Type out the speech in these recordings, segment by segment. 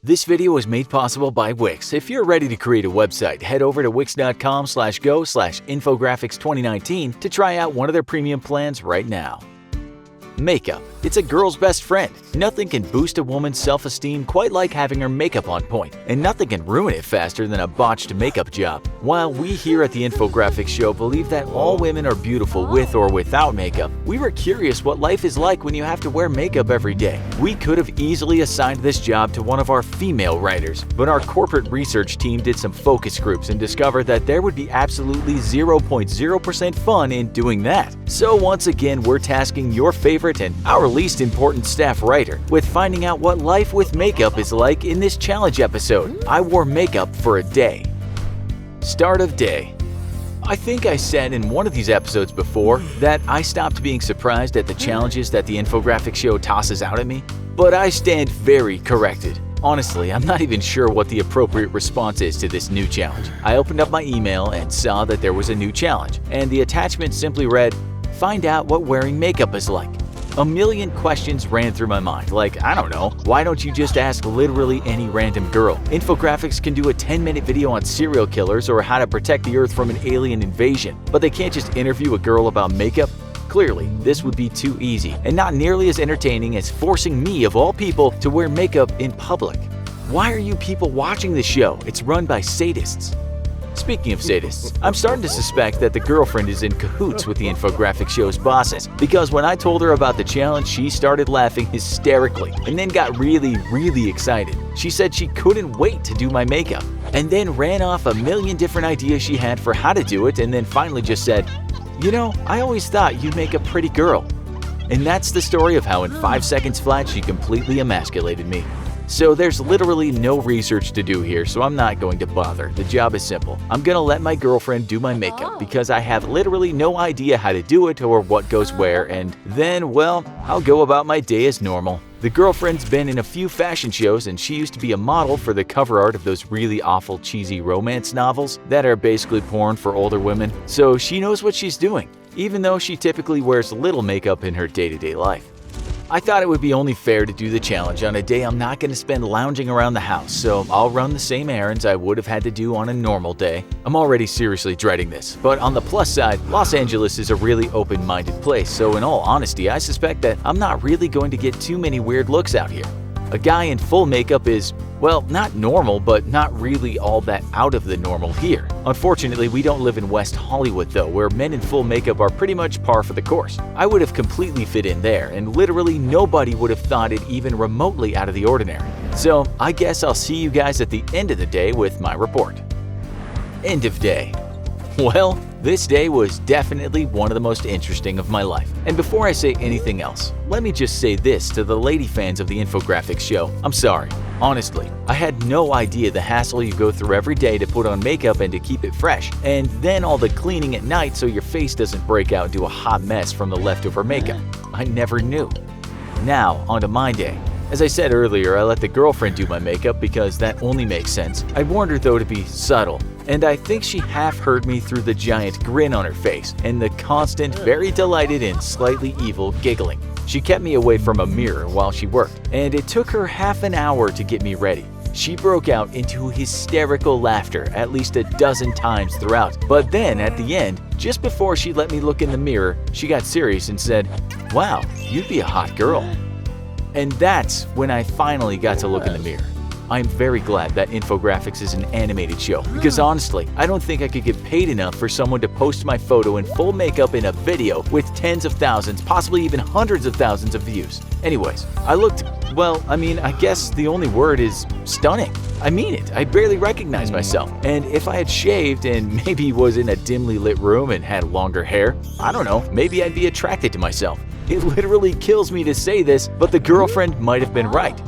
This video was made possible by Wix. If you're ready to create a website, head over to wix.com/go/infographics2019 to try out one of their premium plans right now. Makeup. It's a girl's best friend. Nothing can boost a woman's self-esteem quite like having her makeup on point, and nothing can ruin it faster than a botched makeup job. While we here at the Infographics Show believe that all women are beautiful with or without makeup, we were curious what life is like when you have to wear makeup every day. We could have easily assigned this job to one of our female writers, but our corporate research team did some focus groups and discovered that there would be absolutely 0.0% fun in doing that. So once again, we're tasking your favorite and our least important staff writer with finding out what life with makeup is like in this challenge episode. I wore makeup for a day. Start of day. I think I said in one of these episodes before that I stopped being surprised at the challenges that the Infographics Show tosses out at me, but I stand very corrected. Honestly, I'm not even sure what the appropriate response is to this new challenge. I opened up my email and saw that there was a new challenge, and the attachment simply read, "Find out what wearing makeup is like." A million questions ran through my mind, like, I don't know, why don't you just ask literally any random girl? Infographics can do a 10-minute video on serial killers or how to protect the earth from an alien invasion, but they can't just interview a girl about makeup? Clearly, this would be too easy, and not nearly as entertaining as forcing me, of all people, to wear makeup in public. Why are you people watching this show? It's run by sadists. Speaking of sadists, I'm starting to suspect that the girlfriend is in cahoots with the Infographics Show's bosses, because when I told her about the challenge, she started laughing hysterically and then got really excited. She said she couldn't wait to do my makeup, and then ran off a million different ideas she had for how to do it, and then finally just said, "You know, I always thought you'd make a pretty girl." And that's the story of how in 5 seconds flat she completely emasculated me. So there's literally no research to do here, so I'm not going to bother. The job is simple. I'm gonna let my girlfriend do my makeup because I have literally no idea how to do it or what goes where, and then, well, I'll go about my day as normal. The girlfriend's been in a few fashion shows, and she used to be a model for the cover art of those really awful cheesy romance novels that are basically porn for older women, so she knows what she's doing, even though she typically wears little makeup in her day-to-day life. I thought it would be only fair to do the challenge on a day I'm not going to spend lounging around the house, so I'll run the same errands I would have had to do on a normal day. I'm already seriously dreading this, but on the plus side, Los Angeles is a really open-minded place, so in all honesty, I suspect that I'm not really going to get too many weird looks out here. A guy in full makeup is, well, not normal, but not really all that out of the normal here. Unfortunately, we don't live in West Hollywood though, where men in full makeup are pretty much par for the course. I would have completely fit in there, and literally nobody would have thought it even remotely out of the ordinary. So I guess I'll see you guys at the end of the day with my report. End of day. Well, this day was definitely one of the most interesting of my life. And before I say anything else, let me just say this to the lady fans of the Infographics Show. I'm sorry. Honestly, I had no idea the hassle you go through every day to put on makeup and to keep it fresh, and then all the cleaning at night so your face doesn't break out into a hot mess from the leftover makeup. I never knew. Now, onto my day. As I said earlier, I let the girlfriend do my makeup because that only makes sense. I warned her though to be subtle, and I think she half heard me through the giant grin on her face and the constant, very delighted and slightly evil giggling. She kept me away from a mirror while she worked, and it took her half an hour to get me ready. She broke out into hysterical laughter at least a dozen times throughout, but then at the end, just before she let me look in the mirror, she got serious and said, "Wow, you'd be a hot girl." And that's when I finally got to look in the mirror. I'm very glad that Infographics is an animated show, because honestly, I don't think I could get paid enough for someone to post my photo in full makeup in a video with tens of thousands, possibly even hundreds of thousands of views. Anyways, I looked, well, I guess the only word is stunning. I mean it, I barely recognize myself. And if I had shaved and maybe was in a dimly lit room and had longer hair, I don't know, maybe I'd be attracted to myself. It literally kills me to say this, but the girlfriend might have been right.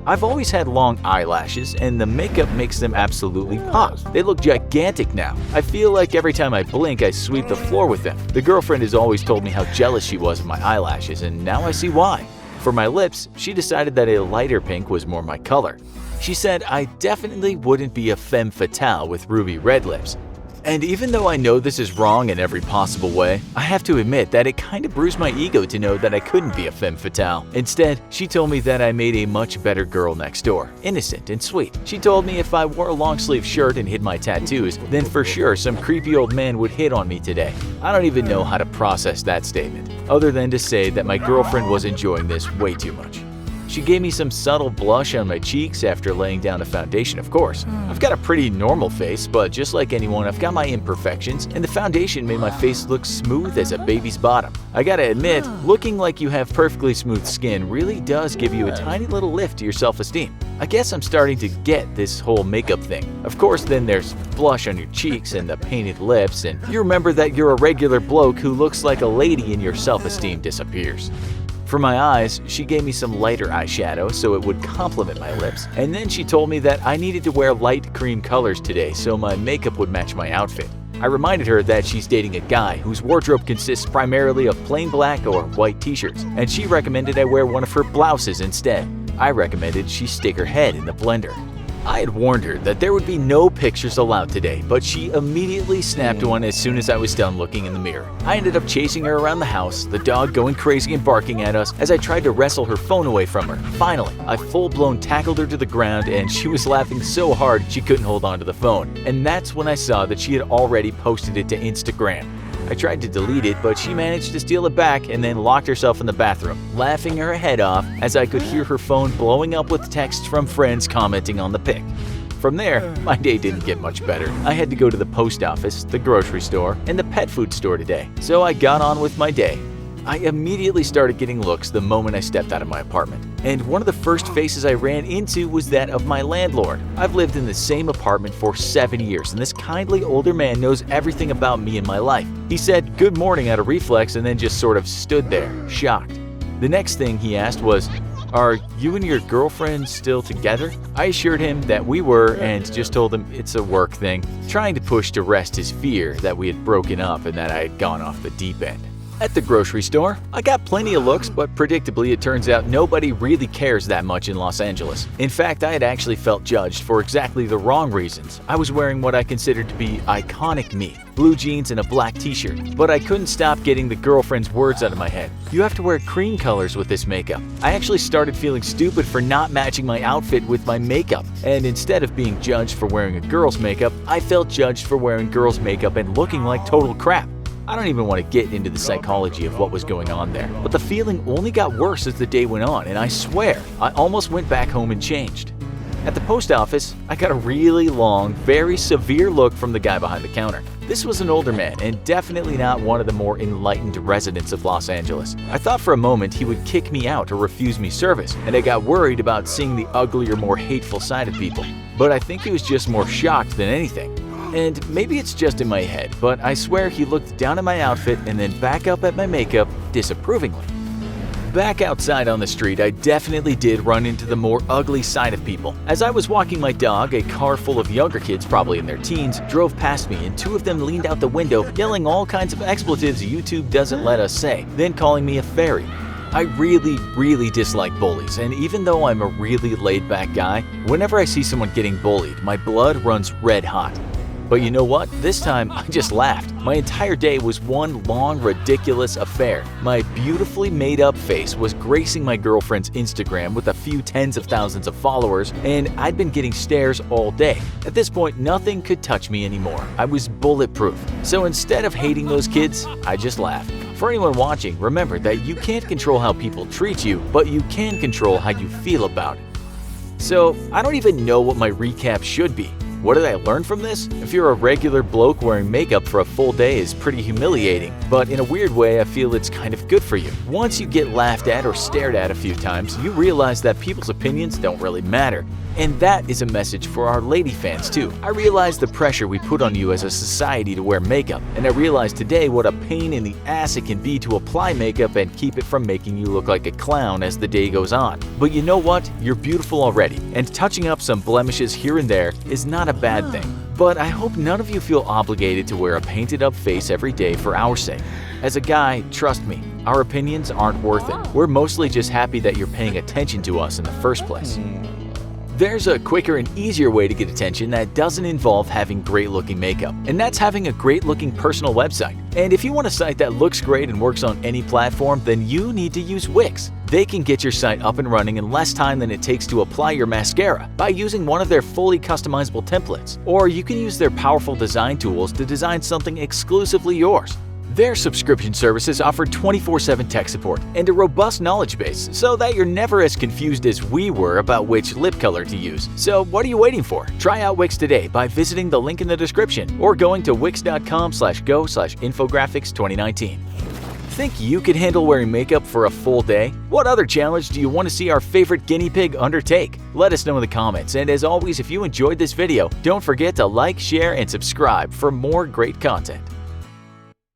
I've always had long eyelashes, and the makeup makes them absolutely pop. They look gigantic now. I feel like every time I blink, I sweep the floor with them. The girlfriend has always told me how jealous she was of my eyelashes, and now I see why. For my lips, she decided that a lighter pink was more my color. She said I definitely wouldn't be a femme fatale with ruby red lips. And even though I know this is wrong in every possible way, I have to admit that it kind of bruised my ego to know that I couldn't be a femme fatale. Instead, she told me that I made a much better girl next door, innocent and sweet. She told me if I wore a long sleeve shirt and hid my tattoos, then for sure some creepy old man would hit on me today. I don't even know how to process that statement, other than to say that my girlfriend was enjoying this way too much. She gave me some subtle blush on my cheeks after laying down a foundation, of course. I've got a pretty normal face, but just like anyone, I've got my imperfections, and the foundation made my face look smooth as a baby's bottom. I gotta admit, looking like you have perfectly smooth skin really does give you a tiny little lift to your self-esteem. I guess I'm starting to get this whole makeup thing. Of course, then there's blush on your cheeks and the painted lips, and you remember that you're a regular bloke who looks like a lady and your self-esteem disappears. For my eyes, she gave me some lighter eyeshadow so it would complement my lips, and then she told me that I needed to wear light cream colors today so my makeup would match my outfit. I reminded her that she's dating a guy whose wardrobe consists primarily of plain black or white t-shirts, and she recommended I wear one of her blouses instead. I recommended she stick her head in the blender. I had warned her that there would be no pictures allowed today, but she immediately snapped one as soon as I was done looking in the mirror. I ended up chasing her around the house, the dog going crazy and barking at us as I tried to wrestle her phone away from her. Finally, I full-blown tackled her to the ground and she was laughing so hard she couldn't hold on to the phone. And that's when I saw that she had already posted it to Instagram. I tried to delete it, but she managed to steal it back and then locked herself in the bathroom, laughing her head off as I could hear her phone blowing up with texts from friends commenting on the pic. From there, my day didn't get much better. I had to go to the post office, the grocery store, and the pet food store today, so I got on with my day. I immediately started getting looks the moment I stepped out of my apartment, and one of the first faces I ran into was that of my landlord. I've lived in the same apartment for 7 years, and this kindly older man knows everything about me and my life. He said good morning out of reflex and then just sort of stood there, shocked. The next thing he asked was, "Are you and your girlfriend still together?" I assured him that we were and just told him it's a work thing, trying to push to rest his fear that we had broken up and that I had gone off the deep end. At the grocery store, I got plenty of looks, but predictably it turns out nobody really cares that much in Los Angeles. In fact, I had actually felt judged for exactly the wrong reasons. I was wearing what I considered to be iconic me, blue jeans and a black t-shirt, but I couldn't stop getting the girlfriend's words out of my head. "You have to wear cream colors with this makeup." I actually started feeling stupid for not matching my outfit with my makeup, and instead of being judged for wearing a girl's makeup, I felt judged for wearing girl's makeup and looking like total crap. I don't even want to get into the psychology of what was going on there, but the feeling only got worse as the day went on, and I swear, I almost went back home and changed. At the post office, I got a really long, very severe look from the guy behind the counter. This was an older man and definitely not one of the more enlightened residents of Los Angeles. I thought for a moment he would kick me out or refuse me service, and I got worried about seeing the uglier, more hateful side of people. But I think he was just more shocked than anything. And maybe it's just in my head, but I swear he looked down at my outfit and then back up at my makeup disapprovingly. Back outside on the street, I definitely did run into the more ugly side of people. As I was walking my dog, a car full of younger kids, probably in their teens, drove past me and two of them leaned out the window yelling all kinds of expletives YouTube doesn't let us say, then calling me a fairy. I really dislike bullies, and even though I'm a really laid-back guy, whenever I see someone getting bullied, my blood runs red hot. But you know what? This time, I just laughed. My entire day was one long, ridiculous affair. My beautifully made-up face was gracing my girlfriend's Instagram with a few tens of thousands of followers, and I'd been getting stares all day. At this point, nothing could touch me anymore. I was bulletproof. So instead of hating those kids, I just laughed. For anyone watching, remember that you can't control how people treat you, but you can control how you feel about it. So, I don't even know what my recap should be. What did I learn from this? If you're a regular bloke wearing makeup for a full day is pretty humiliating, but in a weird way I feel it's kind of good for you. Once you get laughed at or stared at a few times, you realize that people's opinions don't really matter. And that is a message for our lady fans too. I realize the pressure we put on you as a society to wear makeup, and I realize today what a pain in the ass it can be to apply makeup and keep it from making you look like a clown as the day goes on. But you know what? You're beautiful already, and touching up some blemishes here and there is not a bad thing. But I hope none of you feel obligated to wear a painted up face every day for our sake. As a guy, trust me, our opinions aren't worth it. We're mostly just happy that you're paying attention to us in the first place. There's a quicker and easier way to get attention that doesn't involve having great-looking makeup, and that's having a great-looking personal website. And if you want a site that looks great and works on any platform, then you need to use Wix. They can get your site up and running in less time than it takes to apply your mascara by using one of their fully customizable templates. Or you can use their powerful design tools to design something exclusively yours. Their subscription services offer 24/7 tech support and a robust knowledge base so that you're never as confused as we were about which lip color to use. So what are you waiting for? Try out Wix today by visiting the link in the description or going to wix.com/go/infographics2019. Think you could handle wearing makeup for a full day? What other challenge do you want to see our favorite guinea pig undertake? Let us know in the comments, and as always, if you enjoyed this video, don't forget to like, share, and subscribe for more great content.